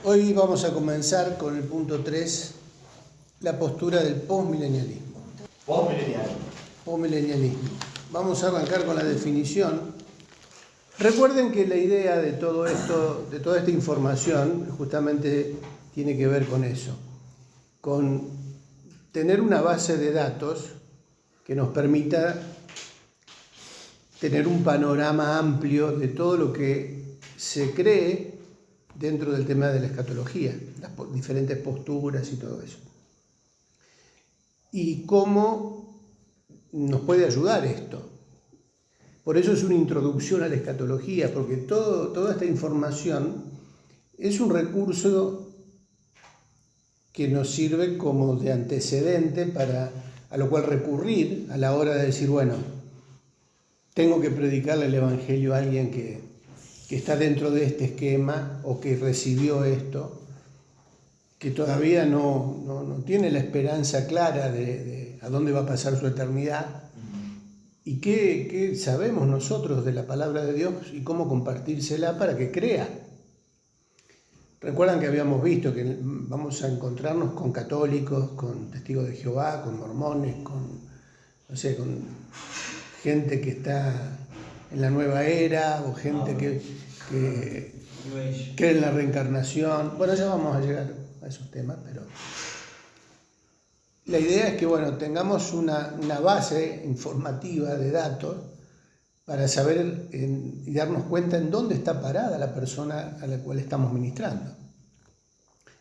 Hoy vamos a comenzar con el punto 3, la postura del postmilenialismo. Postmilenialismo. Vamos a arrancar con la definición. Recuerden que la idea de todo esto, de toda esta información, justamente tiene que ver con eso, con tener una base de datos que nos permita tener un panorama amplio de todo lo que se cree dentro del tema de la escatología, las diferentes posturas y todo eso. Y cómo nos puede ayudar esto. Por eso es una introducción a la escatología, porque toda esta información es un recurso que nos sirve como de antecedente a lo cual recurrir a la hora de decir, bueno, tengo que predicarle el Evangelio a alguien que está dentro de este esquema o que recibió esto, que todavía no tiene la esperanza clara de a dónde va a pasar su eternidad. ¿Y qué sabemos nosotros de la palabra de Dios y cómo compartírsela para que crea? Recuerdan que habíamos visto que vamos a encontrarnos con católicos, con testigos de Jehová, con mormones, con gente que está en la nueva era o gente que cree en la reencarnación. Bueno, ya vamos a llegar a esos temas, pero la idea es que, tengamos una base informativa de datos para saber y darnos cuenta en dónde está parada la persona a la cual estamos ministrando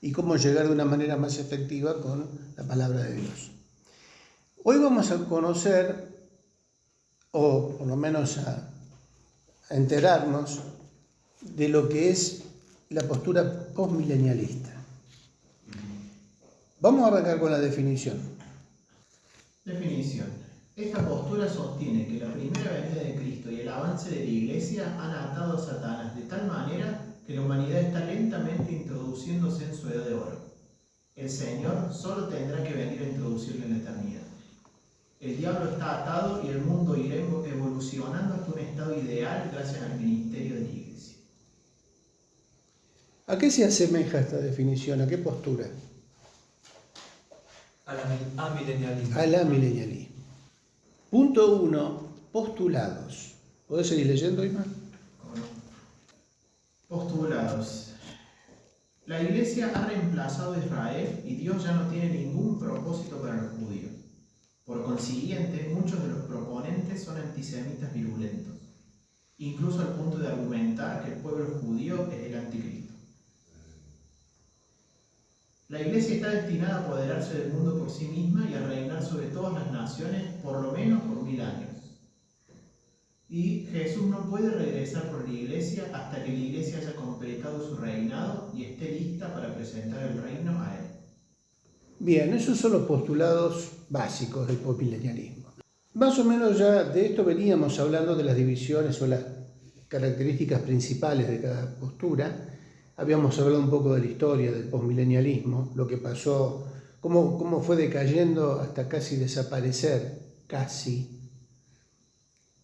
y cómo llegar de una manera más efectiva con la palabra de Dios. Hoy vamos a conocer, o por lo menos a enterarnos, de lo que es la postura postmilenialista. Vamos a arrancar con la definición. Definición. Esta postura sostiene que la primera venida de Cristo y el avance de la Iglesia han atado a Satanás de tal manera que la humanidad está lentamente introduciéndose en su edad de oro. El Señor solo tendrá que venir a introducirlo en la eternidad. El diablo está atado y el mundo irá evolucionando hasta un estado ideal gracias al ministerio de la Iglesia. ¿A qué se asemeja esta definición? ¿A qué postura? A milenialismo. A la milenialismo. Punto 1, postulados. ¿Podés seguir leyendo, Ismael? Postulados. La Iglesia ha reemplazado a Israel y Dios ya no tiene ningún propósito para los judíos. Por consiguiente, muchos de los proponentes son antisemitas virulentos, incluso al punto de argumentar que el pueblo judío es el anticristo. La Iglesia está destinada a apoderarse del mundo por sí misma y a reinar sobre todas las naciones por lo menos por 1000 años. Y Jesús no puede regresar por la Iglesia hasta que la Iglesia haya completado su reinado y esté lista para presentar el reino a Él. Bien, esos son los postulados básicos del postmilenialismo. Más o menos ya de esto veníamos hablando de las divisiones o las características principales de cada postura. Habíamos hablado un poco de la historia del postmilenialismo, lo que pasó, cómo fue decayendo hasta casi desaparecer,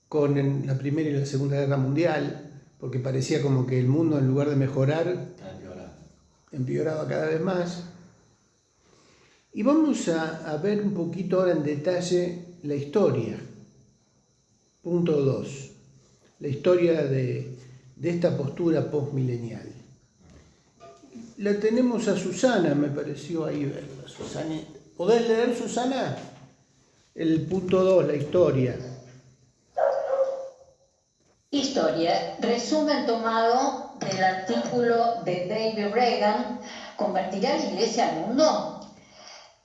con la Primera y la Segunda Guerra Mundial, porque parecía como que el mundo, en lugar de mejorar, empeoraba cada vez más. Y vamos a ver un poquito ahora en detalle la historia. Punto 2. La historia de esta postura postmilenial. La tenemos a Susana, me pareció ahí verla. Susana. ¿Podés leer, Susana? El punto 2, la historia. Historia, resumen tomado del artículo de David Reagan, ¿convertirá la Iglesia al mundo?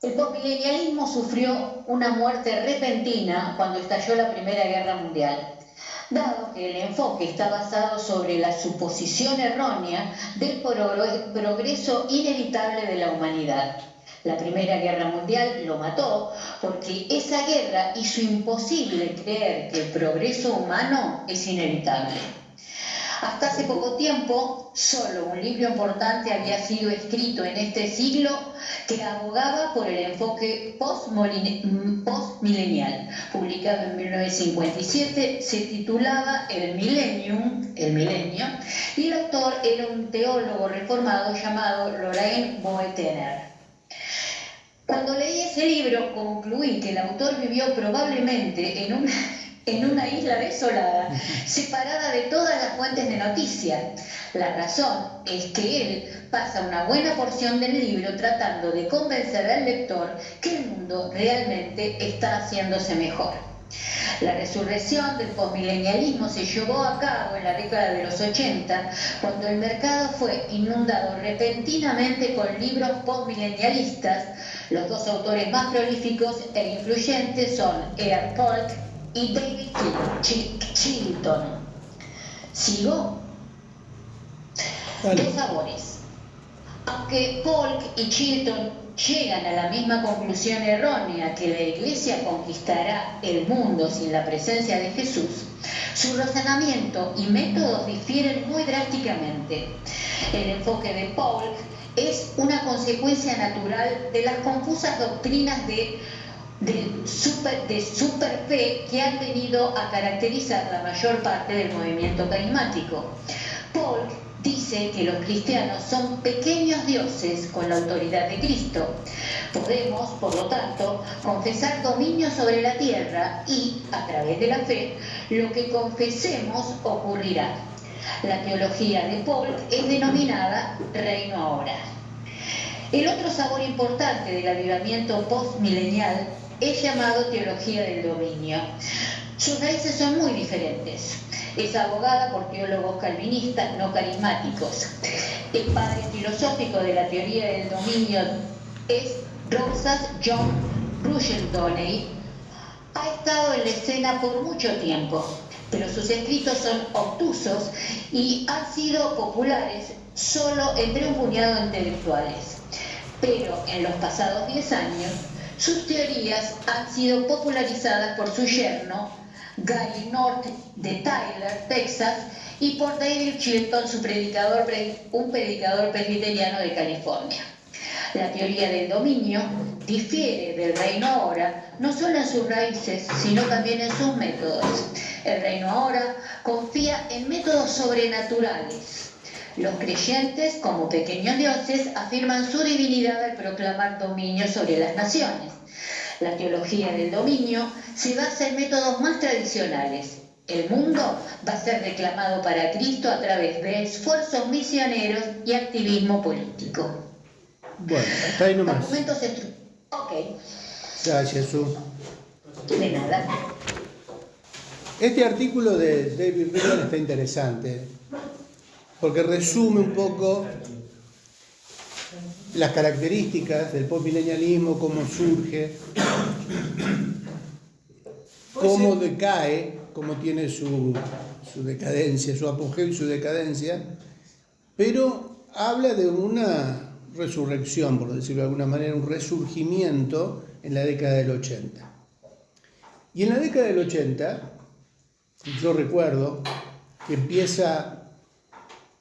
El postmilenialismo sufrió una muerte repentina cuando estalló la Primera Guerra Mundial, dado que el enfoque está basado sobre la suposición errónea del progreso inevitable de la humanidad. La Primera Guerra Mundial lo mató porque esa guerra hizo imposible creer que el progreso humano es inevitable. Hasta hace poco tiempo, solo un libro importante había sido escrito en este siglo que abogaba por el enfoque postmilenial. Publicado en 1957, se titulaba El Milenio, y el autor era un teólogo reformado llamado Loraine Boethener. Cuando leí ese libro, concluí que el autor vivió probablemente en una isla desolada, separada de todas las fuentes de noticias. La razón es que él pasa una buena porción del libro tratando de convencer al lector que el mundo realmente está haciéndose mejor. La resurrección del postmilenialismo se llevó a cabo en la década de los 80, cuando el mercado fue inundado repentinamente con libros postmilenialistas. Los dos autores más prolíficos e influyentes son Edward Polk y David Chilton. ¿Sigo? Vale. Dos sabores. Aunque Polk y Chilton llegan a la misma conclusión errónea, que la Iglesia conquistará el mundo sin la presencia de Jesús, su razonamiento y métodos difieren muy drásticamente. El enfoque de Polk es una consecuencia natural de las confusas doctrinas de superfe que han venido a caracterizar la mayor parte del movimiento carismático. Polk dice que los cristianos son pequeños dioses con la autoridad de Cristo. Podemos, por lo tanto, confesar dominio sobre la tierra y, a través de la fe, lo que confesemos ocurrirá. La teología de Polk es denominada reino ahora. El otro sabor importante del avivamiento postmilenial es llamado teología del dominio. Sus raíces son muy diferentes. Es abogada por teólogos calvinistas no carismáticos. El padre filosófico de la teoría del dominio es Rousas John Rushdoony. Ha estado en la escena por mucho tiempo, pero sus escritos son obtusos y han sido populares solo entre un puñado de intelectuales. Pero en los pasados 10 años, sus teorías han sido popularizadas por su yerno, Gary North de Tyler, Texas, y por David Chilton, un predicador presbiteriano de California. La teoría del dominio difiere del reino ahora, no solo en sus raíces, sino también en sus métodos. El reino ahora confía en métodos sobrenaturales. Los creyentes, como pequeños dioses, afirman su divinidad al proclamar dominio sobre las naciones. La teología del dominio se basa en métodos más tradicionales. El mundo va a ser reclamado para Cristo a través de esfuerzos misioneros y activismo político. Bueno, hasta ahí nomás. Documentos Ok, Gracias, Su. de nada. Este artículo de David Reagan está interesante, porque resume un poco las características del postmilenialismo, cómo surge, cómo decae, cómo tiene su decadencia, su apogeo y su decadencia, pero habla de una resurrección, por decirlo de alguna manera, un resurgimiento en la década del 80. Y en la década del 80, yo recuerdo que empieza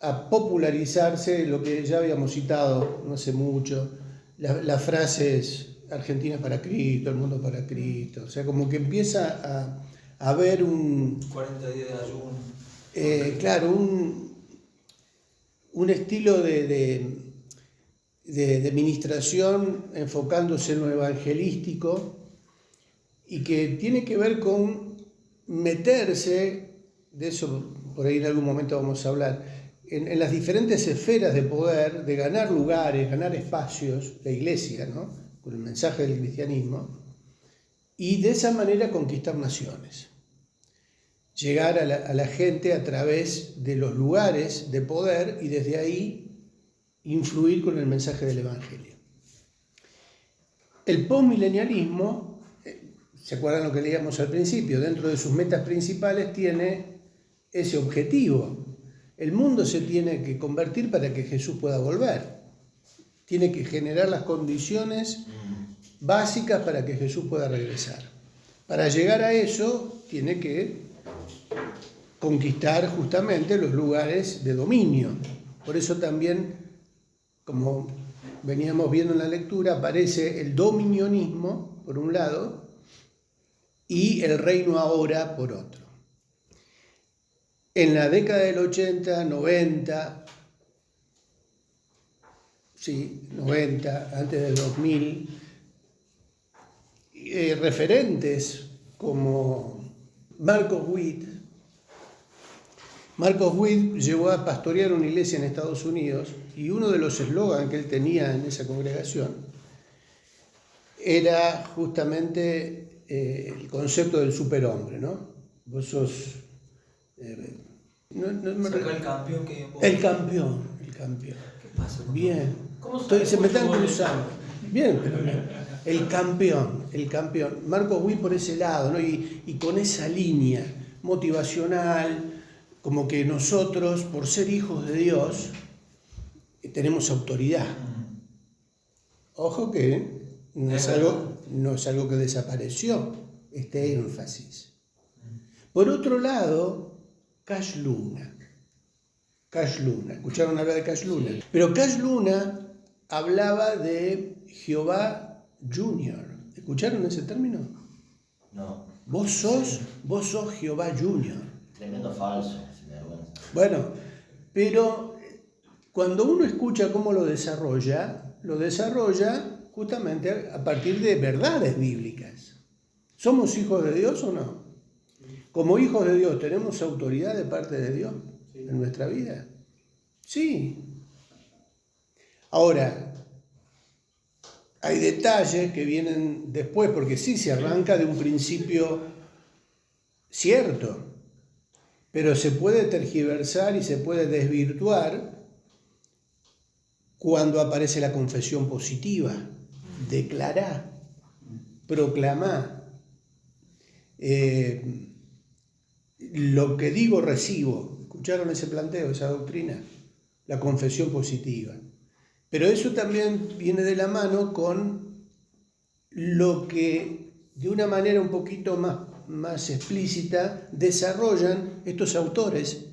a popularizarse lo que ya habíamos citado no hace mucho, las frases Argentina para Cristo, el mundo para Cristo, o sea, como que empieza a haber 40 días de ayuno. Claro, un estilo de ministración enfocándose en lo evangelístico y que tiene que ver con meterse, de eso por ahí en algún momento vamos a hablar, en las diferentes esferas de poder, de ganar lugares, ganar espacios, la iglesia, ¿no?, con el mensaje del cristianismo, y de esa manera conquistar naciones. Llegar a la gente a través de los lugares de poder y desde ahí influir con el mensaje del Evangelio. El postmilenialismo, ¿se acuerdan lo que leíamos al principio? Dentro de sus metas principales tiene ese objetivo. El mundo se tiene que convertir para que Jesús pueda volver. Tiene que generar las condiciones básicas para que Jesús pueda regresar. Para llegar a eso, tiene que conquistar justamente los lugares de dominio. Por eso también, como veníamos viendo en la lectura, aparece el dominionismo por un lado y el reino ahora por otro. En la década del 80, 90, sí, 90, antes del 2000, referentes como Marcos Witt llegó a pastorear una iglesia en Estados Unidos y uno de los eslogans que él tenía en esa congregación era justamente el concepto del superhombre, ¿no? Vos sos... Saca el campeón que vos... El campeón. ¿Qué pasa con Bien. ¿Cómo Entonces se me están sabes? cruzando. Bien, pero el campeón. Marcos Witt por ese lado, ¿no? Y con esa línea motivacional, como que nosotros, por ser hijos de Dios, tenemos autoridad. Ojo que no es algo que desapareció, este énfasis. Por otro lado, Cash Luna. ¿Escucharon hablar de Cash Luna? Sí. Pero Cash Luna hablaba de Jehová Junior. ¿Escucharon ese término? No. Vos sos Jehová Junior. Tremendo falso, sin vergüenza. Bueno, pero cuando uno escucha cómo lo desarrolla justamente a partir de verdades bíblicas. ¿Somos hijos de Dios o no? Como hijos de Dios, ¿tenemos autoridad de parte de Dios en nuestra vida? Sí. Ahora, hay detalles que vienen después, porque sí se arranca de un principio cierto, pero se puede tergiversar y se puede desvirtuar cuando aparece la confesión positiva. Declará, proclamá. Lo que digo recibo. ¿Escucharon ese planteo, esa doctrina? La confesión positiva. Pero eso también viene de la mano con lo que de una manera un poquito más explícita desarrollan estos autores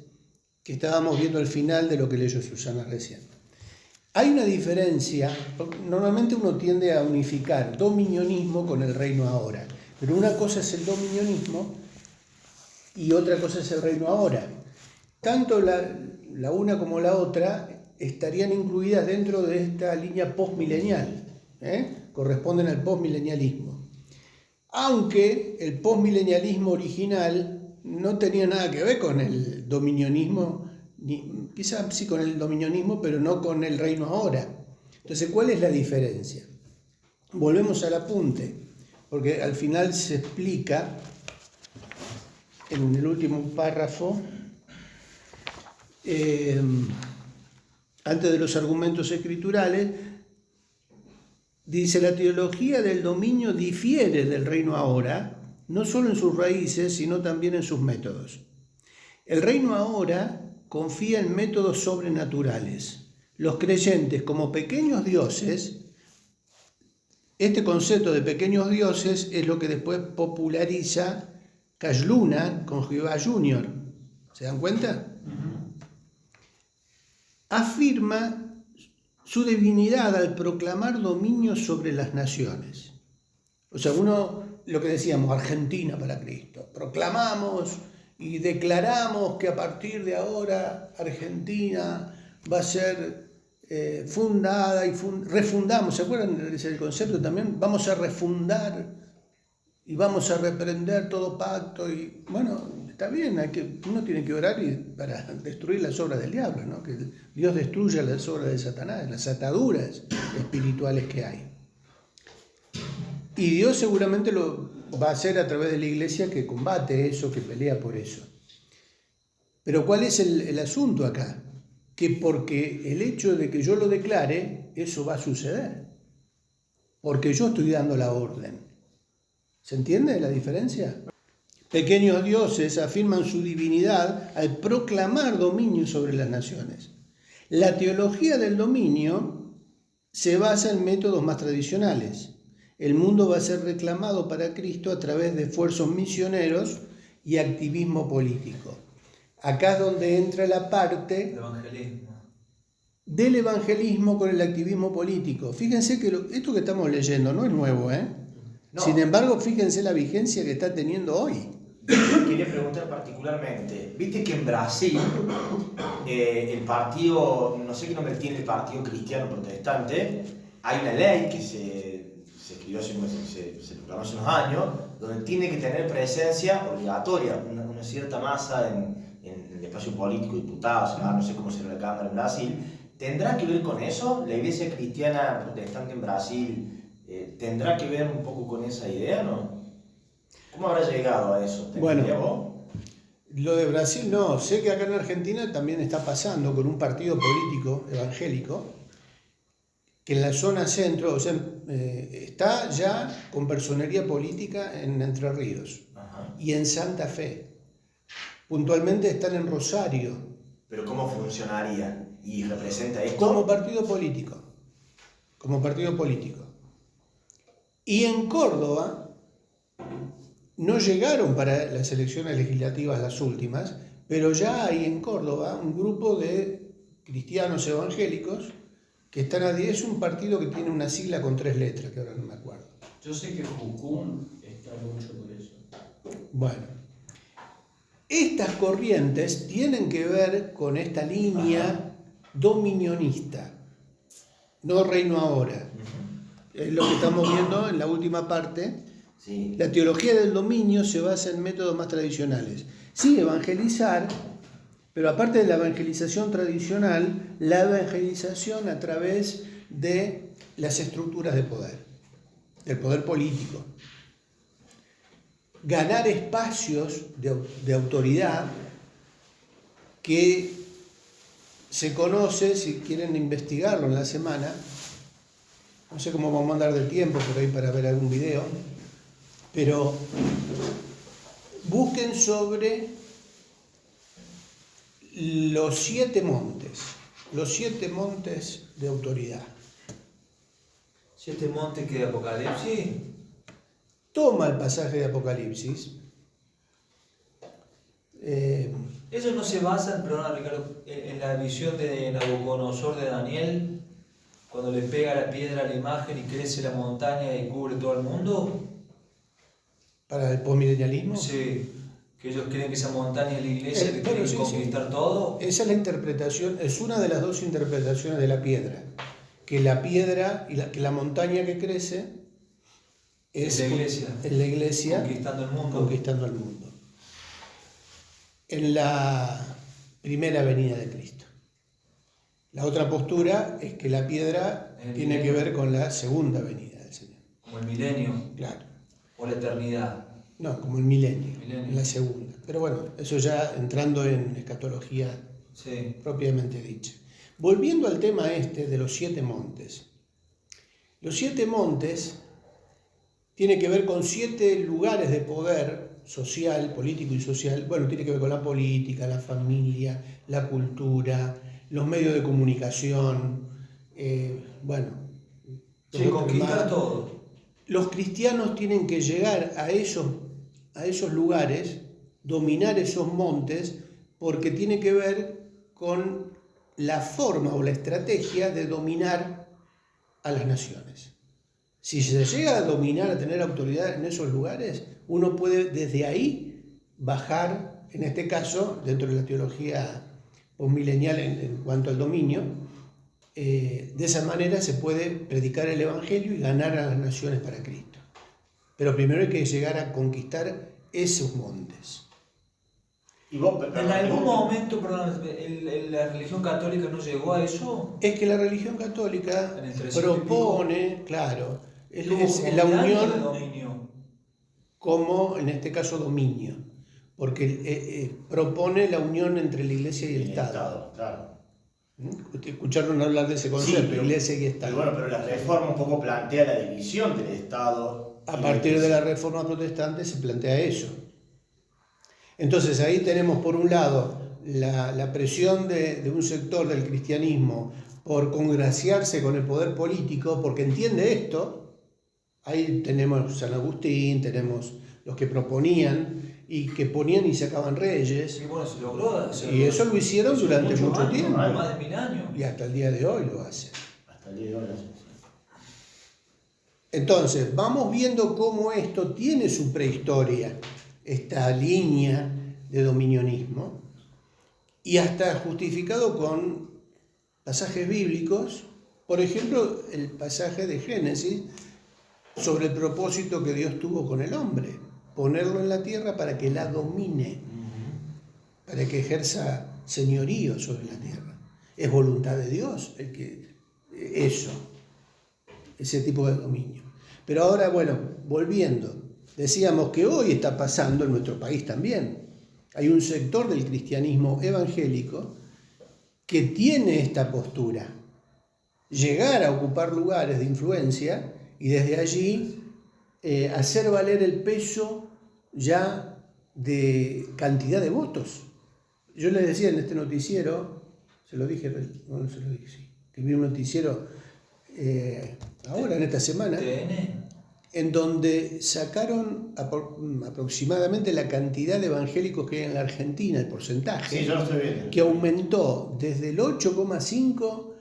que estábamos viendo al final de lo que leyó Susana recién. Hay una diferencia, normalmente uno tiende a unificar dominionismo con el reino ahora, pero una cosa es el dominionismo y otra cosa es el reino ahora. Tanto la una como la otra estarían incluidas dentro de esta línea postmilenial, corresponden al postmilenialismo. Aunque el postmilenialismo original no tenía nada que ver con el dominionismo, quizás sí con el dominionismo, pero no con el reino ahora. Entonces, ¿cuál es la diferencia? Volvemos al apunte, porque al final se explica en el último párrafo, antes de los argumentos escriturales, dice: la teología del dominio difiere del reino ahora, no solo en sus raíces, sino también en sus métodos. El reino ahora confía en métodos sobrenaturales. Los creyentes, como pequeños dioses, este concepto de pequeños dioses es lo que después populariza Cash Luna con Jehová Junior. ¿Se dan cuenta? Afirma su divinidad al proclamar dominio sobre las naciones. O sea, lo que decíamos, Argentina para Cristo. Proclamamos y declaramos que a partir de ahora Argentina va a ser fundada y refundamos. ¿Se acuerdan del concepto también? Vamos a refundar y vamos a reprender todo pacto. Y bueno, está bien, uno tiene que orar para destruir las obras del diablo, ¿no? Que Dios destruya las obras de Satanás, las ataduras espirituales que hay. Y Dios seguramente lo va a hacer a través de la iglesia que combate eso, que pelea por eso. Pero ¿cuál es el asunto acá? Que porque el hecho de que yo lo declare, eso va a suceder. Porque yo estoy dando la orden. ¿Se entiende la diferencia? Pequeños dioses afirman su divinidad al proclamar dominio sobre las naciones. La teología del dominio se basa en métodos más tradicionales. El mundo va a ser reclamado para Cristo a través de esfuerzos misioneros y activismo político. Acá es donde entra la parte El evangelismo. del evangelismo con el activismo político. Fíjense que esto que estamos leyendo no es nuevo, ¿eh? No. Sin embargo, fíjense la vigencia que está teniendo hoy. Quería preguntar particularmente, viste que en Brasil el partido, no sé qué nombre tiene el partido cristiano protestante, hay una ley que se escribió se proclamó hace unos años, donde tiene que tener presencia obligatoria, una cierta masa en el espacio político, diputados, no sé cómo será la Cámara en Brasil. ¿Tendrá que ver con eso? ¿La iglesia cristiana protestante en Brasil tendrá que ver un poco con esa idea, no? ¿Cómo habrá llegado a eso? Bueno, vos? lo de Brasil no, sé que acá en Argentina también está pasando con un partido político evangélico que en la zona centro, o sea, está ya con personería política en Entre Ríos. Ajá. Y en Santa Fe. Puntualmente están en Rosario. ¿Pero cómo funcionaría? ¿Y representa esto? Como partido político. Como partido político. Y en Córdoba no llegaron para las elecciones legislativas las últimas, pero ya hay en Córdoba un grupo de cristianos evangélicos que están es un partido que tiene una sigla con 3 letras, que ahora no me acuerdo. Yo sé que Jucún está mucho por eso. Bueno, estas corrientes tienen que ver con esta línea dominionista, no reino ahora. Es lo que estamos viendo en la última parte. Sí. La teología del dominio se basa en métodos más tradicionales. Sí, evangelizar, pero aparte de la evangelización tradicional, la evangelización a través de las estructuras de poder, del poder político. Ganar espacios de autoridad que se conoce, si quieren investigarlo en la semana, no sé cómo vamos a andar de tiempo por ahí para ver algún video, pero busquen sobre los 7 montes de autoridad. 7 montes que de Apocalipsis. Toma el pasaje de Apocalipsis. Ellos no se basan, perdona Ricardo, en la visión de Nabucodonosor de Daniel, cuando le pega la piedra a la imagen y crece la montaña y cubre todo el mundo. Para el postmilenialismo. Sí, que ellos creen que esa montaña es la iglesia, que Bueno, quieren sí, conquistar todo. Esa es la interpretación, es una de las 2 interpretaciones de la piedra. Que la piedra y que la montaña que crece es la iglesia conquistando el mundo. Conquistando el mundo. En la primera venida de Cristo. La otra postura es que la piedra tiene que ver con la segunda venida del Señor. Como el milenio. Claro. O la eternidad. No, como el milenio. En la segunda. Pero bueno, eso ya entrando en escatología Sí. propiamente dicha. Volviendo al tema de los 7 montes. Los 7 montes tienen que ver con 7 lugares de poder social, político y social. Bueno, tiene que ver con la política, la familia, la cultura, los medios de comunicación. Sí, conquistar todo. Los cristianos tienen que llegar a esos lugares, dominar esos montes, porque tiene que ver con la forma o la estrategia de dominar a las naciones. Si se llega a dominar, a tener autoridad en esos lugares, uno puede desde ahí bajar, en este caso, dentro de la teología postmilenial en cuanto al dominio, de esa manera se puede predicar el Evangelio y ganar a las naciones para Cristo. Pero primero hay que llegar a conquistar esos montes. ¿Y vos, En algún momento, perdón, la religión católica no llegó a eso. Es que la religión católica En el 300 propone, claro, es Como la unidad de unión dominio. como, en este caso, dominio, porque propone la unión entre la Iglesia y el Estado. Claro. Escucharon hablar de ese concepto, pero, Iglesia y Estado. Pero bueno, pero la reforma un poco plantea la división del Estado. A partir de la Reforma Protestante se plantea eso. Entonces ahí tenemos por un lado la presión de un sector del cristianismo por congraciarse con el poder político, porque entiende esto. Ahí tenemos San Agustín, tenemos los que proponían y que ponían y sacaban reyes. Y bueno, se logró. Y eso lo hicieron durante mucho años, tiempo. más de 1000 años. Y hasta el día de hoy lo hacen. Hasta el día de hoy. Entonces, vamos viendo cómo esto tiene su prehistoria, esta línea de dominionismo, y hasta justificado con pasajes bíblicos, por ejemplo, el pasaje de Génesis sobre el propósito que Dios tuvo con el hombre, ponerlo en la tierra para que la domine, para que ejerza señorío sobre la tierra. Es voluntad de Dios ese tipo de dominio. Pero ahora, bueno, volviendo, decíamos que hoy está pasando en nuestro país también. Hay un sector del cristianismo evangélico que tiene esta postura, llegar a ocupar lugares de influencia y desde allí hacer valer el peso ya de cantidad de votos. Yo les decía en este noticiero, se lo dije, no se lo dije, sí, que vi un noticiero ahora en esta semana, en donde sacaron aproximadamente la cantidad de evangélicos que hay en la Argentina, el porcentaje, Sí, yo lo estoy viendo. que aumentó desde el 8,5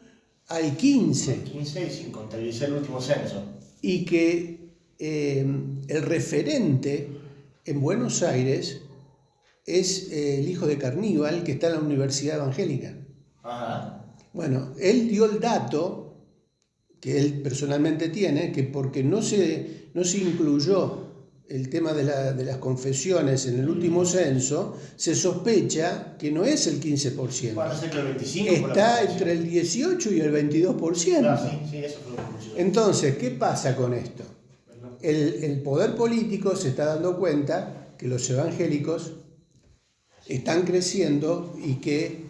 al 15. 15 y sin contabilizar el último censo. Y que el referente en Buenos Aires es el hijo de Carníbal, que está en la Universidad Evangélica. Ajá. Bueno, él dio el dato que él personalmente tiene, que porque no se incluyó el tema de las confesiones en el último censo, se sospecha que no es el 15%. Van a ser que el 25%. Está entre el 18 y el 22%. Claro, sí, eso fue lo que escuché. Entonces, ¿qué pasa con esto? El poder político se está dando cuenta que los evangélicos están creciendo y que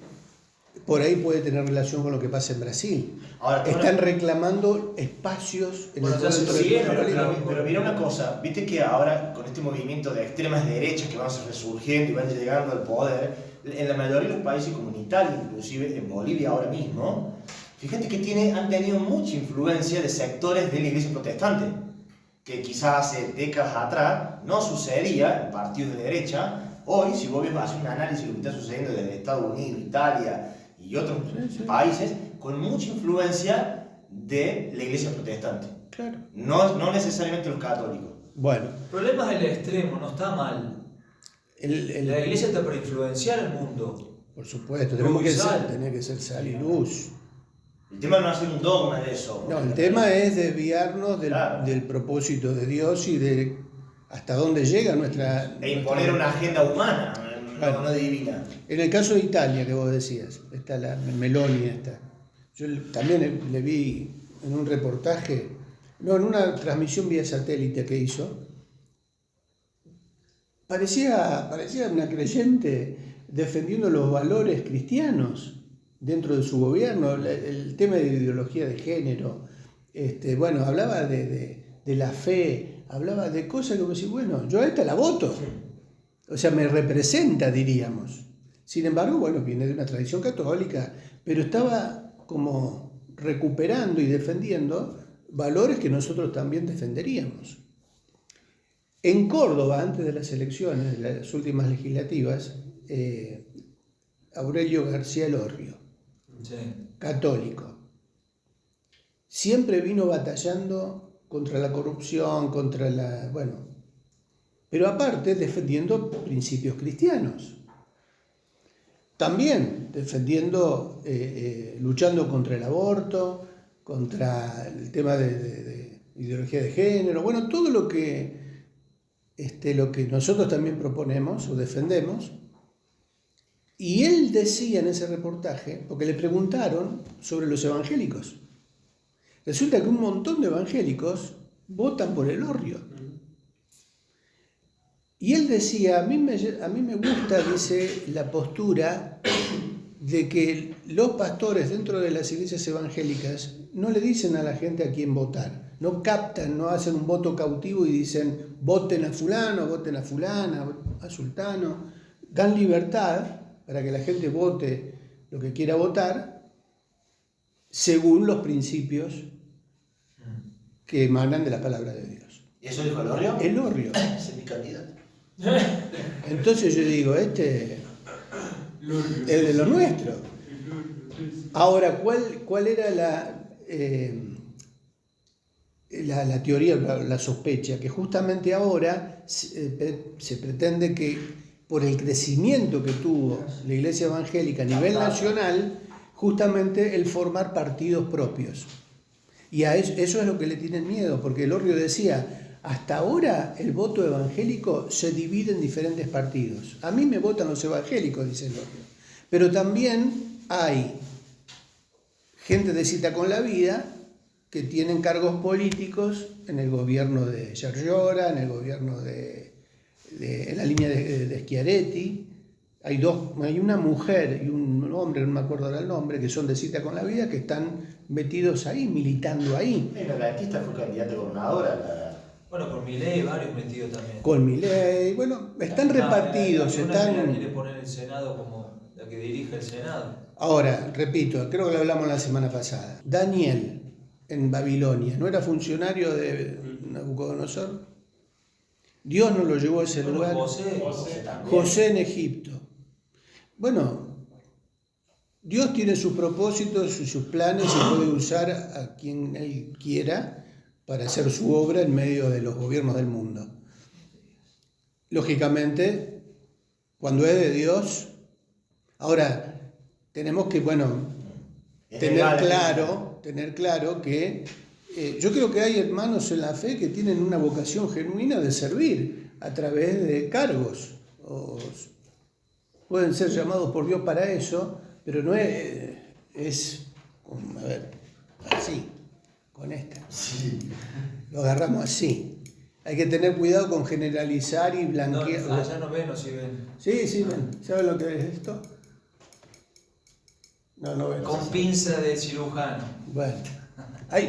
por ahí puede tener relación con lo que pasa en Brasil. Ahora, están reclamando espacios en el poder político. Pero mira una cosa, viste que ahora con este movimiento de extremas derechas que van resurgiendo y van llegando al poder, en la mayoría de los países como en Italia, inclusive en Bolivia ahora mismo, fíjate que han tenido mucha influencia de sectores de la iglesia protestante, que quizás hace décadas atrás no sucedía en partidos de derecha. Hoy, si vos ves, hacer un análisis de lo que está sucediendo en Estados Unidos, Italia y otros países, con mucha influencia de la iglesia protestante. Claro. No necesariamente los católicos. Bueno. El problema es el extremo, no está mal. La iglesia está para influenciar el mundo. Por supuesto, tenemos que ser sal y luz. El tema no es hacer un dogma de eso. No, el tema es desviarnos del propósito de Dios y de hasta dónde llega nuestra... De imponer una agenda humana, no divina. En el caso de Italia, que vos decías, está la Meloni esta. Yo también le vi en un reportaje, en una transmisión vía satélite que hizo. Parecía una creyente defendiendo los valores cristianos dentro de su gobierno, el tema de ideología de género, hablaba de la fe, hablaba de cosas como si, bueno, yo a esta la voto, o sea, me representa, diríamos. Sin embargo, bueno, viene de una tradición católica, pero estaba como recuperando y defendiendo valores que nosotros también defenderíamos. En Córdoba, antes de las elecciones, de las últimas legislativas, Aurelio García Elorrio, católico, siempre vino batallando contra la corrupción, pero aparte defendiendo principios cristianos. También defendiendo, luchando contra el aborto, contra el tema de ideología de género, bueno, todo lo que nosotros también proponemos o defendemos. Y él decía en ese reportaje, porque le preguntaron sobre los evangélicos. Resulta que un montón de evangélicos votan por Elorrio. Y él decía, a mí me gusta, dice, la postura de que los pastores dentro de las iglesias evangélicas no le dicen a la gente a quién votar. No captan, no hacen un voto cautivo y dicen, voten a fulano, voten a fulana, a sultano. Dan libertad para que la gente vote lo que quiera votar según los principios que emanan de la palabra de Dios. ¿Y eso dijo Elorrio? Elorrio. Ese es mi candidato. Entonces yo digo, este es de lo nuestro. Ahora, ¿cuál era la teoría, la sospecha? Que justamente ahora se pretende que por el crecimiento que tuvo la Iglesia Evangélica a nivel nacional, justamente el formar partidos propios. Y a eso es lo que le tienen miedo, porque Elorrio decía, hasta ahora el voto evangélico se divide en diferentes partidos. A mí me votan los evangélicos, dice Elorrio. Pero también hay gente de Cita con la Vida que tienen cargos políticos en el gobierno de Giorgiora, en el gobierno en la línea de Schiaretti. Hay una mujer y un hombre, no me acuerdo ahora el nombre, que son de Cita con la Vida, que están metidos ahí, militando ahí. La Adventista fue candidata gobernadora. Bueno, con Milei varios metidos también. Con Milei, bueno, están repartidos. Hay una que la quiere poner el Senado como la que dirige el Senado. Ahora, repito, creo que lo hablamos la semana pasada. Daniel, en Babilonia, ¿no era funcionario de Nabucodonosor? Dios no lo llevó a ese lugar. José en Egipto. Bueno, Dios tiene sus propósitos y sus planes y puede usar a quien Él quiera para hacer su obra en medio de los gobiernos del mundo. Lógicamente, cuando es de Dios, ahora tenemos que, tener claro que yo creo que hay hermanos en la fe que tienen una vocación genuina de servir a través de cargos. Pueden ser llamados por Dios para eso, pero no es así, con esta. Sí. Lo agarramos así. Hay que tener cuidado con generalizar y blanquear. No, allá no ven o sí ven. Sí, ven. ¿Saben lo que es esto? No ven. Con pinza de cirujano. Bueno.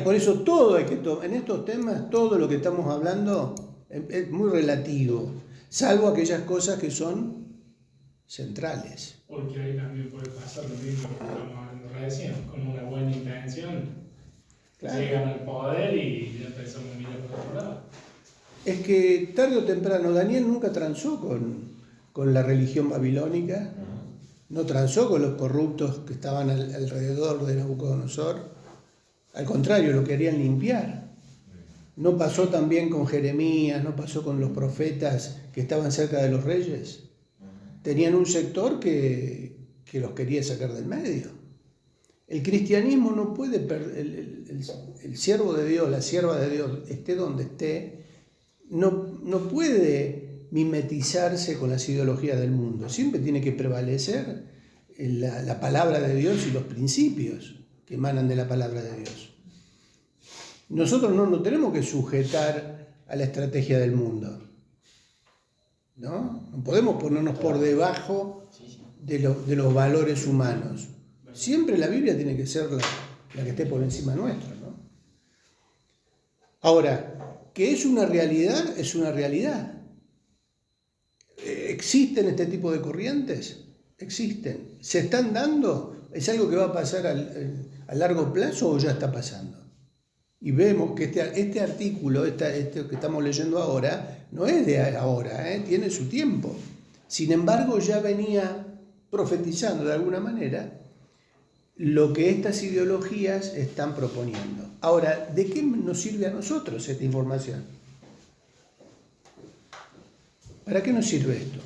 Por eso todo hay que tomar. En estos temas, todo lo que estamos hablando es muy relativo, salvo aquellas cosas que son centrales. Porque ahí también puede pasar lo mismo que estamos hablando recién, con una buena intención. Claro. Llegan al poder y ya empezamos a mirar por otro lado. Es que tarde o temprano Daniel nunca transó con la religión babilónica, no transó con los corruptos que estaban alrededor de Nabucodonosor, al contrario, lo querían limpiar. No pasó también con Jeremías, no pasó con los profetas que estaban cerca de los reyes. Tenían un sector que los quería sacar del medio. El cristianismo no puede perder, el siervo de Dios, la sierva de Dios, esté donde esté, no puede mimetizarse con las ideologías del mundo. Siempre tiene que prevalecer la palabra de Dios y los principios que emanan de la palabra de Dios. Nosotros no nos tenemos que sujetar a la estrategia del mundo. ¿No? No podemos ponernos por debajo de los valores humanos. Siempre la Biblia tiene que ser la que esté por encima nuestra, ¿no? Ahora, que es una realidad, es una realidad. ¿Existen este tipo de corrientes? Existen. ¿Se están dando? ¿Es algo que va a pasar a largo plazo o ya está pasando? Y vemos que este artículo, este que estamos leyendo ahora, no es de ahora, tiene su tiempo. Sin embargo, ya venía profetizando de alguna manera lo que estas ideologías están proponiendo. Ahora, ¿de qué nos sirve a nosotros esta información? ¿Para qué nos sirve esto?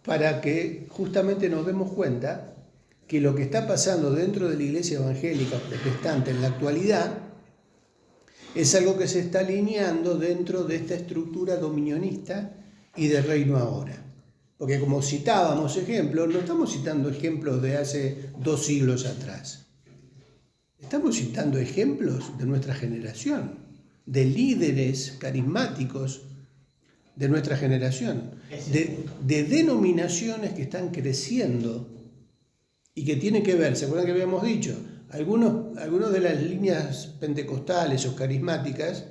Para que justamente nos demos cuenta que lo que está pasando dentro de la iglesia evangélica protestante en la actualidad es algo que se está alineando dentro de esta estructura dominionista y de reino ahora. Porque como citábamos ejemplos, no estamos citando ejemplos de hace 2 siglos atrás. Estamos citando ejemplos de nuestra generación, de líderes carismáticos de nuestra generación, de denominaciones que están creciendo y que tienen que ver, ¿se acuerdan que habíamos dicho? Algunos de las líneas pentecostales o carismáticas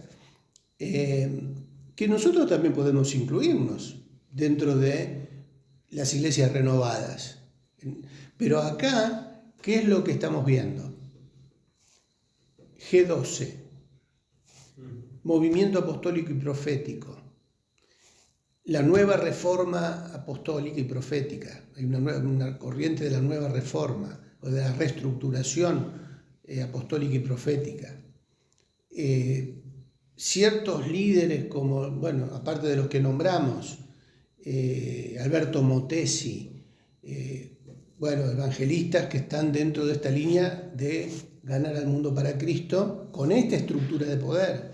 que nosotros también podemos incluirnos dentro de las iglesias renovadas. Pero acá, ¿qué es lo que estamos viendo? G12, Movimiento Apostólico y Profético. la nueva reforma apostólica y profética. Hay una corriente de la nueva reforma o de la reestructuración apostólica y profética. Ciertos líderes como, bueno, aparte de los que nombramos, Alberto Motesi, evangelistas que están dentro de esta línea de ganar al mundo para Cristo con esta estructura de poder.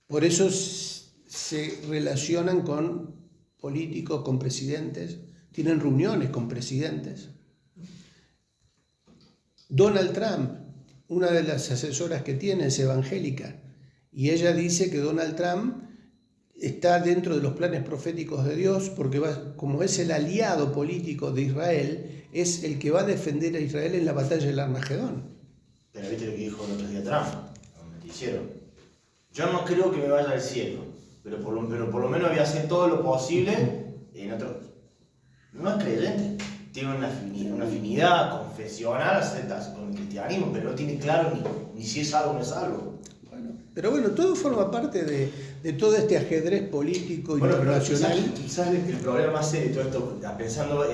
Por eso se relacionan con políticos, con presidentes, tienen reuniones con presidentes. Donald Trump, una de las asesoras que tiene es evangélica, y ella dice que Donald Trump está dentro de los planes proféticos de Dios porque como es el aliado político de Israel, es el que va a defender a Israel en la batalla del Armagedón. Pero viste lo que dijo el otro día Trump, en el noticiero. Yo no creo que me vaya al cielo, pero por lo menos voy a hacer todo lo posible en otro. No es creyente, tiene una afinidad confesional con el cristianismo, pero no tiene claro ni si es algo o no es algo. Pero bueno, todo forma parte de todo este ajedrez político internacional. Quizás el problema más serio de todo esto, pensando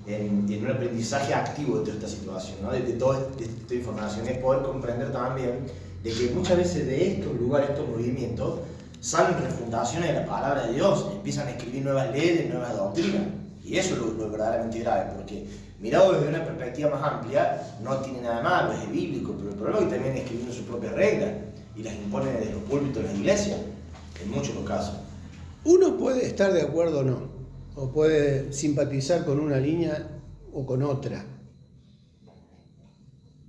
en un aprendizaje activo de toda esta situación, ¿no? de toda esta información, es poder comprender también de que muchas veces de estos lugares, estos movimientos, salen refundaciones de la palabra de Dios, empiezan a escribir nuevas leyes, nuevas doctrinas. Y eso es lo verdaderamente grave, porque mirado desde una perspectiva más amplia, no tiene nada malo, es bíblico, pero el problema es que también escribiendo sus propias reglas y las imponen desde los púlpitos de las iglesias, en muchos de los casos. Uno puede estar de acuerdo o no, o puede simpatizar con una línea o con otra.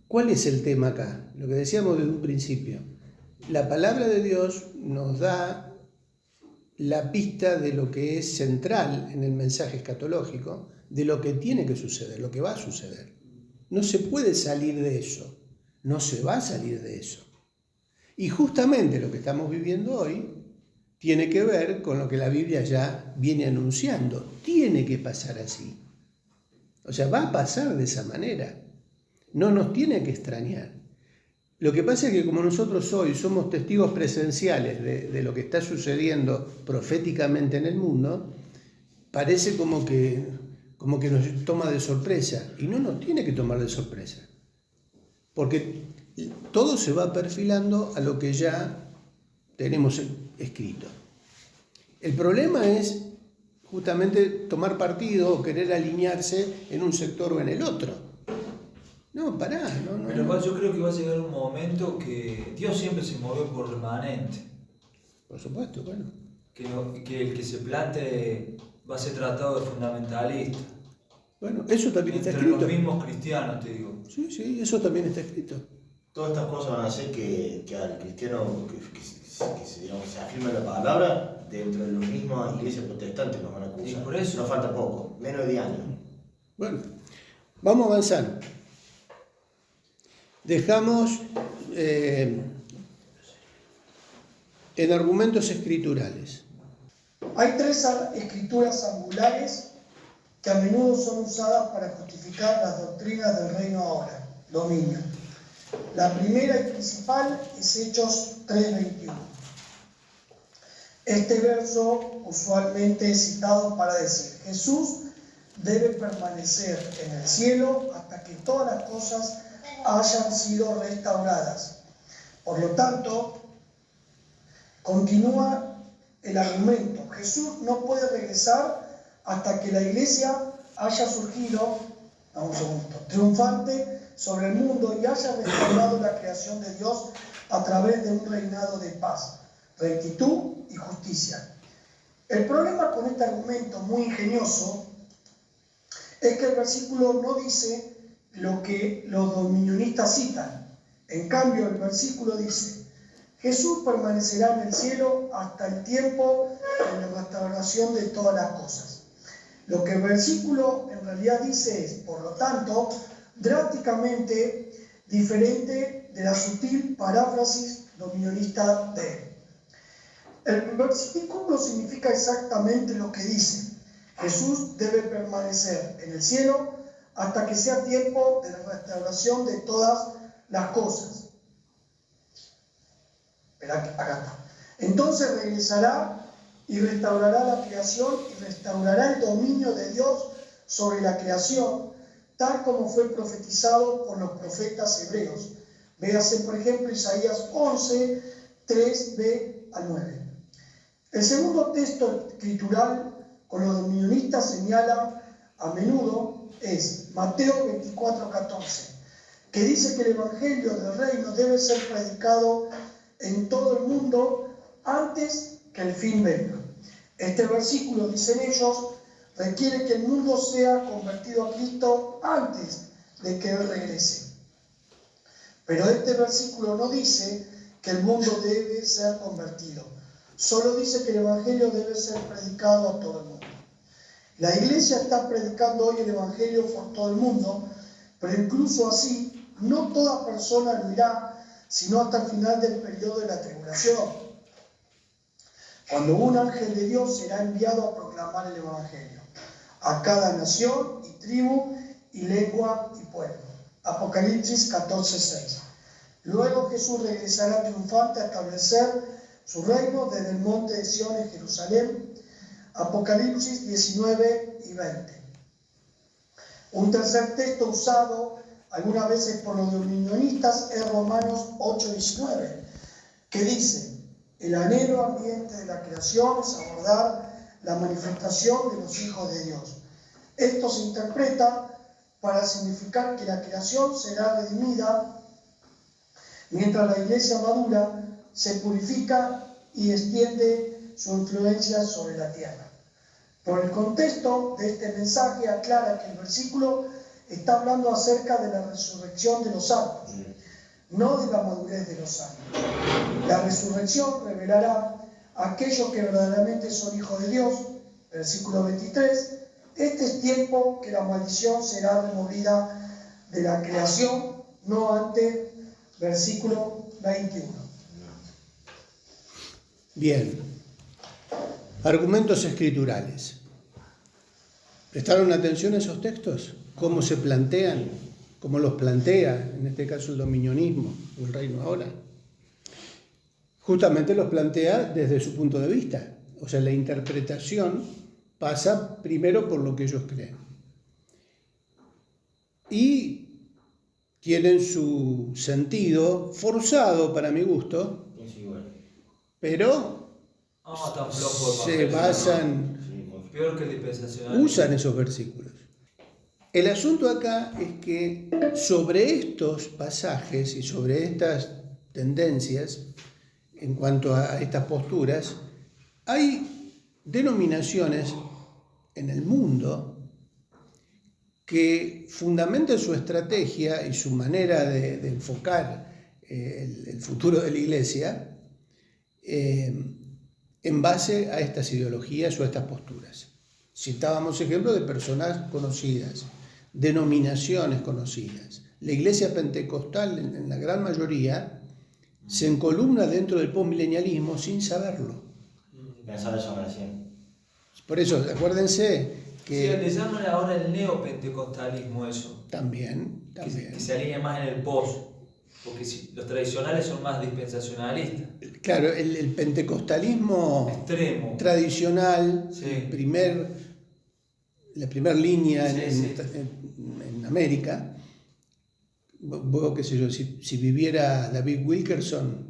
¿Cuál es el tema acá? Lo que decíamos desde un principio. La palabra de Dios nos da la pista de lo que es central en el mensaje escatológico, de lo que tiene que suceder, lo que va a suceder. No se puede salir de eso, no se va a salir de eso. Y justamente lo que estamos viviendo hoy tiene que ver con lo que la Biblia ya viene anunciando. Tiene que pasar así. O sea, va a pasar de esa manera. No nos tiene que extrañar. Lo que pasa es que como nosotros hoy somos testigos presenciales de lo que está sucediendo proféticamente en el mundo, parece como que nos toma de sorpresa. Y no nos tiene que tomar de sorpresa. Porque todo se va perfilando a lo que ya tenemos escrito. El problema es justamente tomar partido o querer alinearse en un sector o en el otro. No, pará. No. Pero yo creo que va a llegar un momento que Dios siempre se movió por remanente. Por supuesto, bueno. Que el que se plante va a ser tratado de fundamentalista. Bueno, eso también está escrito. Entre los mismos cristianos, te digo. Sí, eso también está escrito. Todas estas cosas van a hacer que al cristiano se afirme la palabra, dentro de las mismas iglesias protestantes nos van a acusar. Y por eso. No falta poco, menos de 10 años. Bueno, vamos a avanzar. Dejamos en argumentos escriturales. Hay tres escrituras angulares que a menudo son usadas para justificar las doctrinas del reino ahora, dominio. La primera y principal es Hechos 3:21. Este verso usualmente es citado para decir: Jesús debe permanecer en el cielo hasta que todas las cosas hayan sido restauradas. Por lo tanto, continúa el argumento: Jesús no puede regresar hasta que la iglesia haya surgido, triunfante sobre el mundo y haya restaurado la creación de Dios a través de un reinado de paz, rectitud y justicia. El problema con este argumento muy ingenioso es que el versículo no dice lo que los dominionistas citan. En cambio, el versículo dice: Jesús permanecerá en el cielo hasta el tiempo de la restauración de todas las cosas. Lo que el versículo en realidad dice es, por lo tanto, drásticamente diferente de la sutil paráfrasis dominionista de él. El versículo significa exactamente lo que dice: Jesús debe permanecer en el cielo hasta que sea tiempo de la restauración de todas las cosas. Pero acá está. Entonces regresará y restaurará la creación y restaurará el dominio de Dios sobre la creación, tal como fue profetizado por los profetas hebreos. Véase, por ejemplo, Isaías 11, 3b al 9. El segundo texto escritural con los dominionistas señalan a menudo es Mateo 24, 14, que dice que el evangelio del reino debe ser predicado en todo el mundo antes que el fin venga. Este versículo, dicen ellos, requiere que el mundo sea convertido a Cristo antes de que Él regrese. Pero este versículo no dice que el mundo debe ser convertido, solo dice que el evangelio debe ser predicado a todo el mundo. La iglesia está predicando hoy el evangelio por todo el mundo, pero incluso así, no toda persona lo irá, sino hasta el final del periodo de la tribulación, cuando un ángel de Dios será enviado a proclamar el evangelio a cada nación y tribu y lengua y pueblo. Apocalipsis 14:6. Luego Jesús regresará triunfante a establecer su reino desde el monte de Sión en Jerusalén. Apocalipsis 19 y 20. Un tercer texto usado algunas veces por los dominionistas es Romanos 8:19, que dice: el anhelo ardiente de la creación es aguardar la manifestación de los hijos de Dios. Esto se interpreta para significar que la creación será redimida mientras la iglesia madura se purifica y extiende su influencia sobre la tierra. Por el contexto de este mensaje aclara que el versículo está hablando acerca de la resurrección de los santos, no de la madurez de los santos. La resurrección revelará a aquellos que verdaderamente son hijos de Dios. Versículo 23. Este es tiempo que la maldición será removida de la creación, no antes. Versículo 21. Bien. Argumentos escriturales. ¿Prestaron atención a esos textos? ¿Cómo se plantean? ¿Cómo los plantea, en este caso, el dominionismo o el reino ahora? Justamente los plantea desde su punto de vista. O sea, la interpretación pasa primero por lo que ellos creen. Y tienen su sentido forzado para mi gusto, pero tan flojo se basan, peor que el dispensacional. usan esos versículos. El asunto acá es que sobre estos pasajes y sobre estas tendencias, en cuanto a estas posturas, hay denominaciones en el mundo que fundamentan su estrategia y su manera de enfocar el futuro de la iglesia en base a estas ideologías o a estas posturas. Citábamos ejemplos de personas conocidas, denominaciones conocidas. La iglesia pentecostal, en la gran mayoría, se encolumna dentro del postmilenialismo sin saberlo. Pensaba eso recién. Por eso, acuérdense que... Sí, le llaman ahora el neopentecostalismo eso. También. Que se alinea más en el post, porque los tradicionales son más dispensacionalistas. Claro, el pentecostalismo extremo, tradicional, sí. La primera línea sí. en América. Vos, qué sé yo, si viviera David Wilkerson,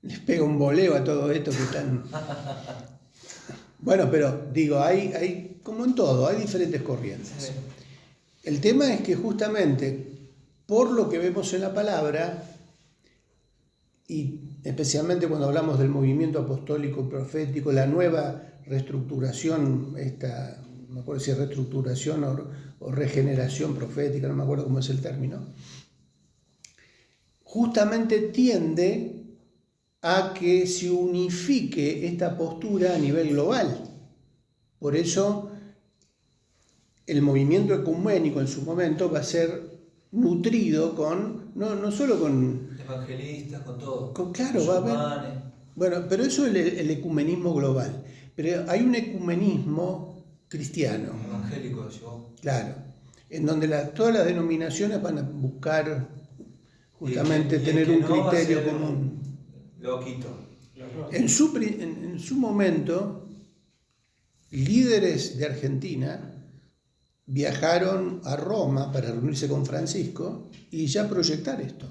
les pega un boleo a todo esto que están... Bueno, pero digo, hay como en todo, hay diferentes corrientes. Sí. El tema es que justamente por lo que vemos en la palabra, y especialmente cuando hablamos del movimiento apostólico profético, la nueva reestructuración, no me acuerdo si es reestructuración o regeneración profética, no me acuerdo cómo es el término, justamente tiende a que se unifique esta postura a nivel global. Por eso el movimiento ecuménico en su momento va a ser nutrido con, no solo con... evangelistas, con todo. Claro, va a haber... Bueno, pero eso es el ecumenismo global. Pero hay un ecumenismo cristiano. Evangélico, yo. Claro, en donde todas las denominaciones van a buscar justamente tener un criterio común. Loquito. En su momento, líderes de Argentina viajaron a Roma para reunirse con Francisco y ya proyectar esto.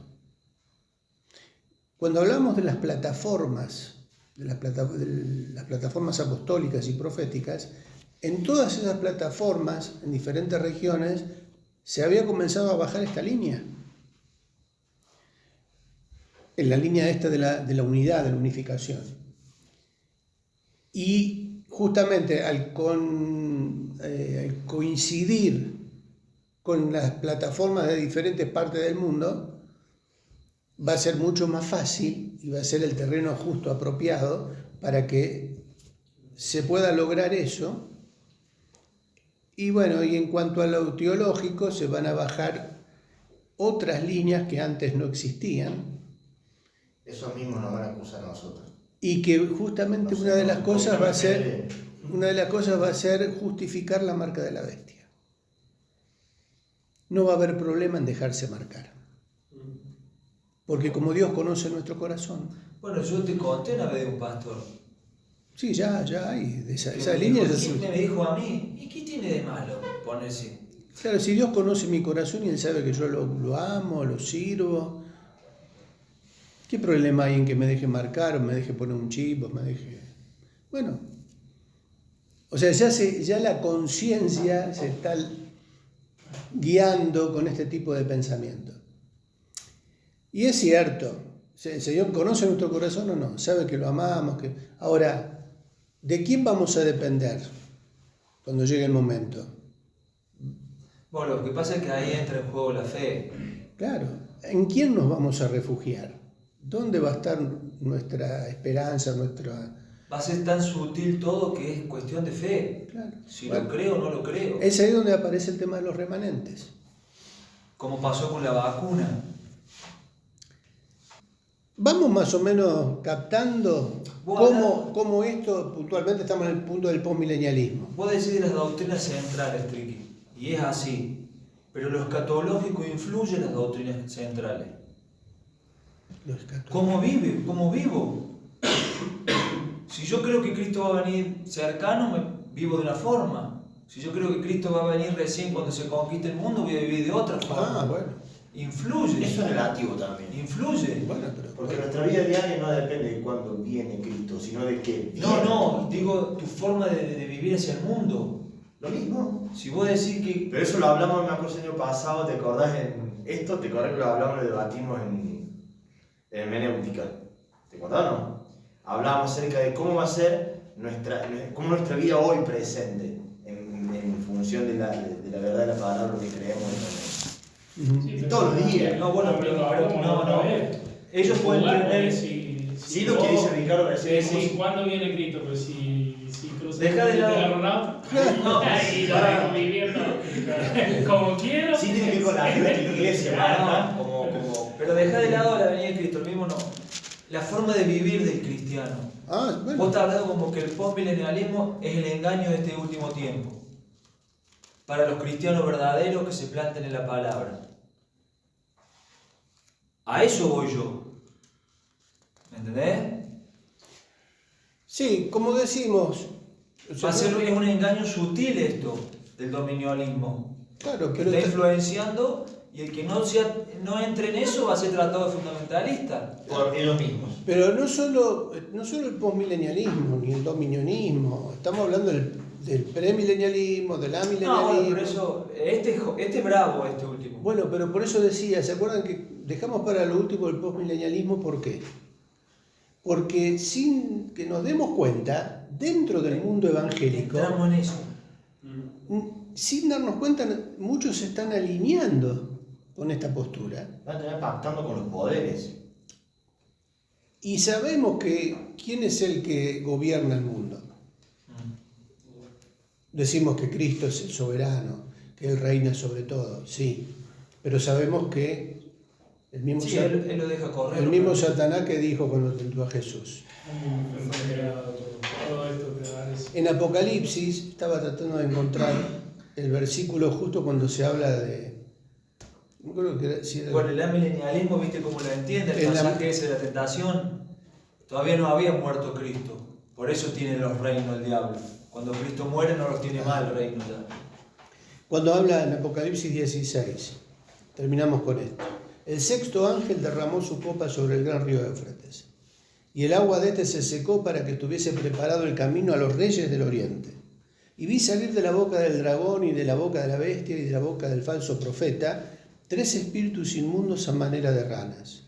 Cuando hablamos de las plataformas, de las plataformas apostólicas y proféticas, en todas esas plataformas, en diferentes regiones, se había comenzado a bajar esta línea. En la línea esta de la unidad, de la unificación. Y justamente al coincidir con las plataformas de diferentes partes del mundo, va a ser mucho más fácil y va a ser el terreno justo apropiado para que se pueda lograr eso. Y bueno, y en cuanto a lo teológico, se van a bajar otras líneas que antes no existían. Eso mismo nos van a acusar a nosotros. Y que justamente una de las cosas va a ser justificar la marca de la bestia. No va a haber problema en dejarse marcar. Porque como Dios conoce nuestro corazón. Bueno, yo te conté una vez de un pastor. Sí, ya hay. De esa línea. Me dijo a mí, ¿y qué tiene de malo ponerse? Claro, si Dios conoce mi corazón y Él sabe que yo lo amo, lo sirvo, ¿qué problema hay en que me deje marcar o me deje poner un chip o me deje...? Bueno, o sea, ya la conciencia se está guiando con este tipo de pensamiento. Y es cierto, ¿el Señor conoce nuestro corazón o no? Sabe que lo amamos. Ahora, ¿de quién vamos a depender cuando llegue el momento? Bueno, lo que pasa es que ahí entra en juego la fe. Claro, ¿en quién nos vamos a refugiar? ¿Dónde va a estar nuestra esperanza, nuestra...? Va a ser tan sutil todo que es cuestión de fe. Claro. Si lo creo o no lo creo. Es ahí donde aparece el tema de los remanentes. Como pasó con la vacuna. Vamos más o menos captando cómo esto, puntualmente estamos en el punto del postmilenialismo. Vos decís de las doctrinas centrales, Triqui, y es así. Pero lo escatológico influye en las doctrinas centrales. ¿Cómo vive? ¿Cómo vivo? Si yo creo que Cristo va a venir cercano, vivo de una forma. Si yo creo que Cristo va a venir recién cuando se conquiste el mundo, voy a vivir de otra forma. Bueno. Influye. Eso es relativo también. Influye. Bueno, Porque nuestra vida diaria no depende de cuándo viene Cristo, sino de que viene. No, digo tu forma de vivir hacia el mundo. Lo mismo. Si vos decís que... Pero eso lo hablamos, me acuerdo, el año pasado, ¿te acordás ¿te acordás que lo hablamos, lo debatimos en hermenéutica? ¿Te acordás o no? Hablábamos acerca de cómo va a ser cómo nuestra vida hoy presente, en función de la verdad de la palabra, lo que creemos Sí, y todos los días. No, bueno, pero no. Ellos pueden tener... Sí, lo que dice Ricardo, sí, ¿cuándo viene Cristo? Pues si cruza deja de lado. No, ahí lo dejo viviendo como quiero. Sí, tiene que ir con la iglesia, ¿verdad? Pero deja de lado la venida de Cristo, el mismo no. La forma de vivir del cristiano. Bueno. Vos estás hablando como que el postmilenialismo es el engaño de este último tiempo. Para los cristianos verdaderos que se planten en la palabra. A eso voy yo. ¿Me entendés? Sí, como decimos... Es un engaño sutil esto del dominionismo. Claro, pero... Está influenciando y el que no entre en eso va a ser tratado de fundamentalista. Por ellos mismos. Pero no solo el postmilenialismo ni el dominionismo. Estamos hablando del premilenialismo, del amilenialismo. No, pero eso... Este es bravo, este último. Bueno, pero por eso decía, ¿se acuerdan que dejamos para lo último el postmilenialismo? ¿Por qué? Porque sin que nos demos cuenta, dentro del mundo evangélico, entramos en eso. Sin darnos cuenta, muchos se están alineando con esta postura. Van a tener pactando con los poderes. Y sabemos que quién es el que gobierna el mundo. Decimos que Cristo es el soberano, que Él reina sobre todo, sí. Pero sabemos que el mismo, él lo deja correr. el mismo Satanás que dijo cuando tentó a Jesús. Todo esto te parece. En Apocalipsis estaba tratando de encontrar el versículo justo cuando se habla de... No creo que Bueno, el amilenialismo, viste cómo lo entiende, el pasaje ese de la tentación. Todavía no había muerto Cristo. Por eso tiene los reinos el diablo. Cuando Cristo muere no los tiene mal el reino ya. Cuando habla en Apocalipsis 16, terminamos con esto. El sexto ángel derramó su copa sobre el gran río Éufrates, y el agua de este se secó para que estuviese preparado el camino a los reyes del oriente. Y vi salir de la boca del dragón y de la boca de la bestia y de la boca del falso profeta 3 espíritus inmundos a manera de ranas,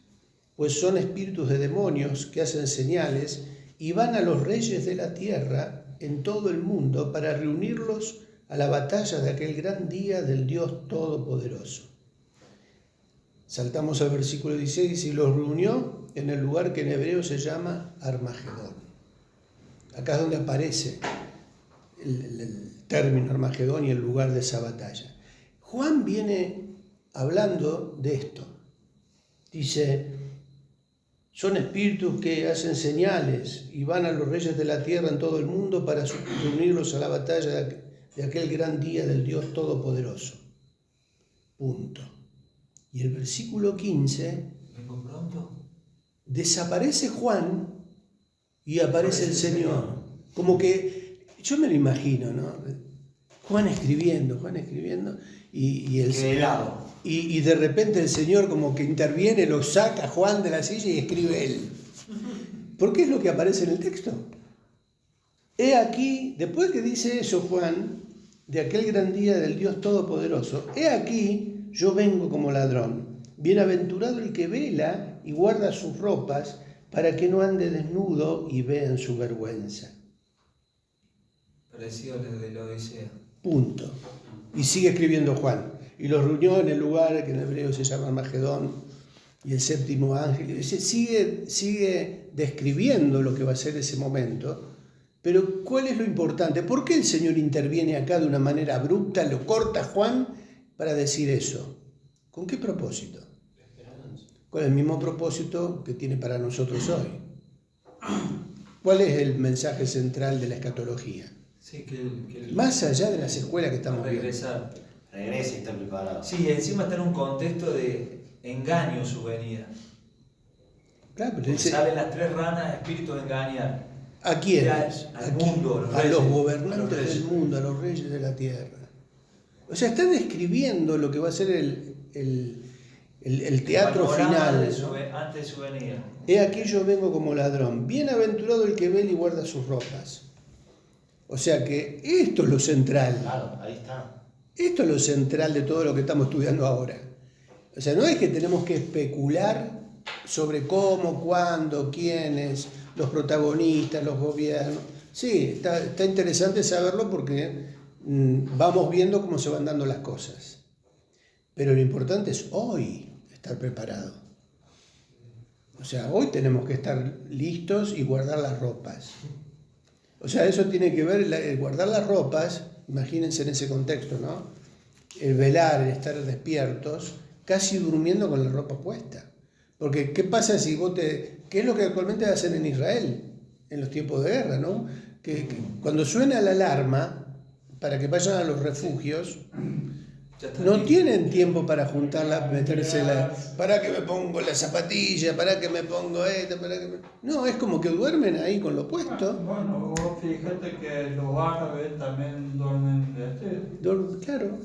pues son espíritus de demonios que hacen señales y van a los reyes de la tierra en todo el mundo para reunirlos a la batalla de aquel gran día del Dios Todopoderoso. Saltamos al versículo 16, y los reunió en el lugar que en hebreo se llama Armagedón. Acá es donde aparece el término Armagedón y el lugar de esa batalla. Juan viene hablando de esto. Dice, son espíritus que hacen señales y van a los reyes de la tierra en todo el mundo para reunirlos a la batalla de aquel gran día del Dios Todopoderoso. Punto. Y el versículo 15, ¿Vengo pronto? desaparece Juan y aparece el Señor. Como que, yo me lo imagino, ¿no? Juan escribiendo, y el Que helado. y de repente el Señor como que interviene, lo saca a Juan de la silla y escribe él. ¿Por qué es lo que aparece en el texto? He aquí, después que dice eso Juan, de aquel gran día del Dios Todopoderoso, he aquí, yo vengo como ladrón. Bienaventurado el que vela y guarda sus ropas para que no ande desnudo y vean su vergüenza. Parecido al de la Odisea. Punto. Y sigue escribiendo Juan. Y los reunió en el lugar que en hebreo se llama Armagedón, y el séptimo ángel. Sigue describiendo lo que va a ser ese momento. Pero ¿cuál es lo importante? ¿Por qué el Señor interviene acá de una manera abrupta, lo corta Juan para decir eso? ¿Con qué propósito? Con el mismo propósito que tiene para nosotros hoy. ¿Cuál es el mensaje central de la escatología? Sí, que Más allá de las escuelas que estamos viendo. regresar. Regresa y está preparado. Sí, encima está en un contexto de engaño su venida. Claro, pero Porque dice, salen las 3 ranas, espíritu de engañar. ¿a quiénes? Al mundo, A reyes, los gobernantes a los reyes. del mundo, a los reyes de la tierra. O sea, está describiendo lo que va a ser el teatro Panorama final. de ¿no? antes de su venida. He aquí yo vengo como ladrón. Bienaventurado el que vela y guarda sus ropas. O sea que esto es lo central. Claro, ahí está. Esto es lo central de todo lo que estamos estudiando ahora. O sea, no es que tenemos que especular sobre cómo, cuándo, quiénes, los protagonistas, los gobiernos. Sí, está interesante saberlo porque vamos viendo cómo se van dando las cosas. Pero lo importante es hoy estar preparado. O sea, hoy tenemos que estar listos y guardar las ropas. O sea, eso tiene que ver, el guardar las ropas, imagínense en ese contexto, ¿no? El velar, el estar despiertos, casi durmiendo con la ropa puesta. Porque, ¿qué pasa si qué es lo que actualmente hacen en Israel, en los tiempos de guerra, ¿no? Que cuando suena la alarma, para que vayan a los refugios, Ya está no listo. tienen tiempo para juntarla, meterse para que me pongo la zapatilla, para que me pongo esto, No, es como que duermen ahí con lo puesto. Bueno, vos fíjate que los árabes también duermen vestidos. Claro.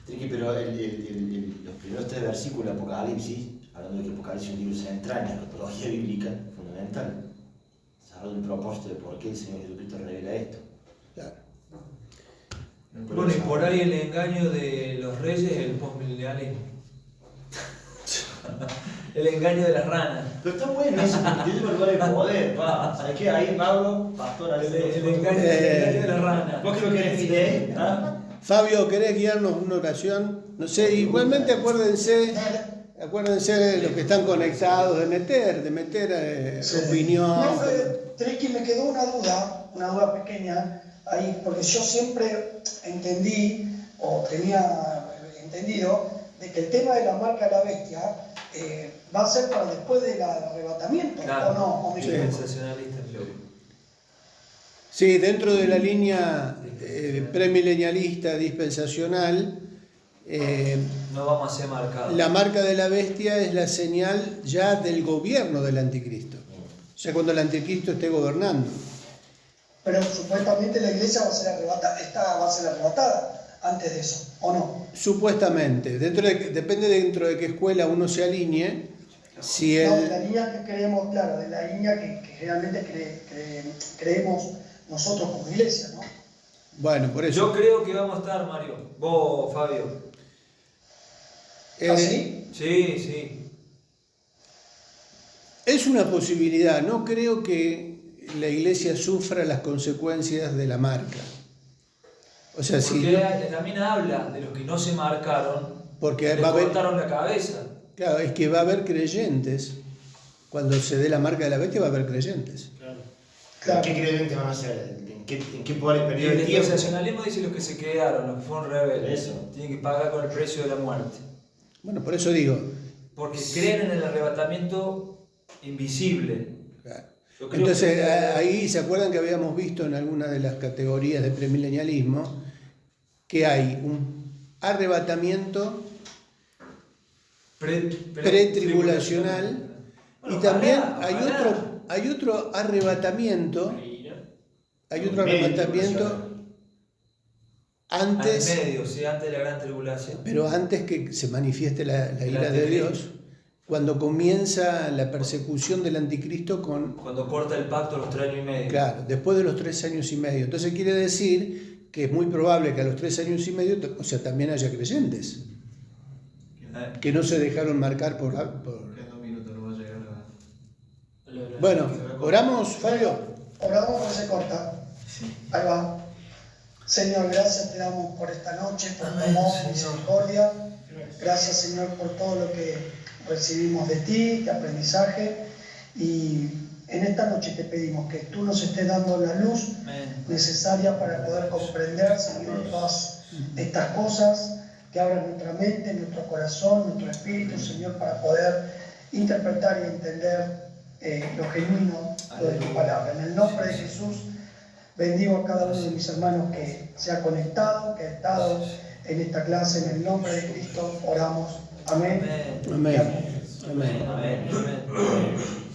Triqui, pero los primeros 3 versículos de Apocalipsis, hablando de que Apocalipsis es un libro central en la escatología bíblica, fundamental, desarrolla el propósito de por qué el Señor Jesucristo revela esto. Claro. Bueno, y por ahí el engaño de los reyes es el postmilenialismo. El engaño de las ranas. Pero está bueno eso, porque tiene lugar de poder. ¿Sabes qué? Ahí Pablo, pastor, El engaño de las ranas. ¿Vos qué lo querés decir de él? ¿Ah? Fabio, ¿querés guiarnos una oración? No sé, igualmente acuérdense de los que están conectados, de meter opinión. No, Triqui, me quedó una duda pequeña ahí, porque yo siempre entendí, o tenía entendido, de que el tema de la marca de la bestia va a ser para después del arrebatamiento, Claro, ¿o no? ¿O me equivoco? sensacionalista. Sí, dentro de la línea premilenialista dispensacional, No vamos a ser marcados. la marca de la bestia es la señal ya del gobierno del anticristo, ya cuando el anticristo esté gobernando. Pero supuestamente la iglesia va a ser arrebatada, esta va a ser arrebatada antes de eso, ¿o no? Supuestamente, depende dentro de qué escuela uno se alinee. Si No, de la línea que creemos, claro, de la línea que realmente creemos nosotros como iglesia, ¿no? Bueno, por eso. Yo creo que vamos a estar, Mario. Vos, Fabio. ¿Así? Sí, sí. Es una posibilidad. No creo que la iglesia sufra las consecuencias de la marca. O sea, Porque también habla de los que no se marcaron, porque le va a haber, cortaron la cabeza. claro, es que va a haber creyentes. Cuando se dé la marca de la bestia va a haber creyentes. Claro. ¿Qué creyentes van a ser? ¿En qué periodo Y de el tiempo? dispensacionalismo dice los que se quedaron, los que fueron rebeldes. Eso. Tienen que pagar con el precio de la muerte. Bueno, por eso digo. Porque creen en el arrebatamiento invisible. Claro. Yo creo Entonces, que- ahí se acuerdan que habíamos visto en alguna de las categorías de premilenialismo que hay un arrebatamiento pretribulacional Bueno, y también ojalá. hay otro arrebatamiento, antes, Al medio, sí, antes de la gran tribulación. pero antes que se manifieste la El ira de anticristo. Dios, cuando comienza la persecución del anticristo Cuando corta el pacto a los 3 años y medio. claro, después de los 3 años y medio. Entonces quiere decir que es muy probable que a los 3 años y medio, o sea, también haya creyentes que no se dejaron marcar por... Quedan 2 minutos, no va a llegar a... Bueno, oramos, Fabio. Oramos por se corta. Ahí va. Señor, gracias te damos por esta noche, por tu amor, misericordia. Gracias, Señor, por todo lo que recibimos de ti, este aprendizaje. Y en esta noche te pedimos que tú nos estés dando la luz necesaria para poder comprender, Señor, todas estas cosas, que abran nuestra mente, nuestro corazón, nuestro espíritu, Señor, para poder interpretar y entender lo genuino de tu palabra. En el nombre de Jesús, bendigo a cada uno de mis hermanos que se ha conectado, que ha estado en esta clase. En el nombre de Cristo oramos. Amén. Amén. Amén. Amén. Amén.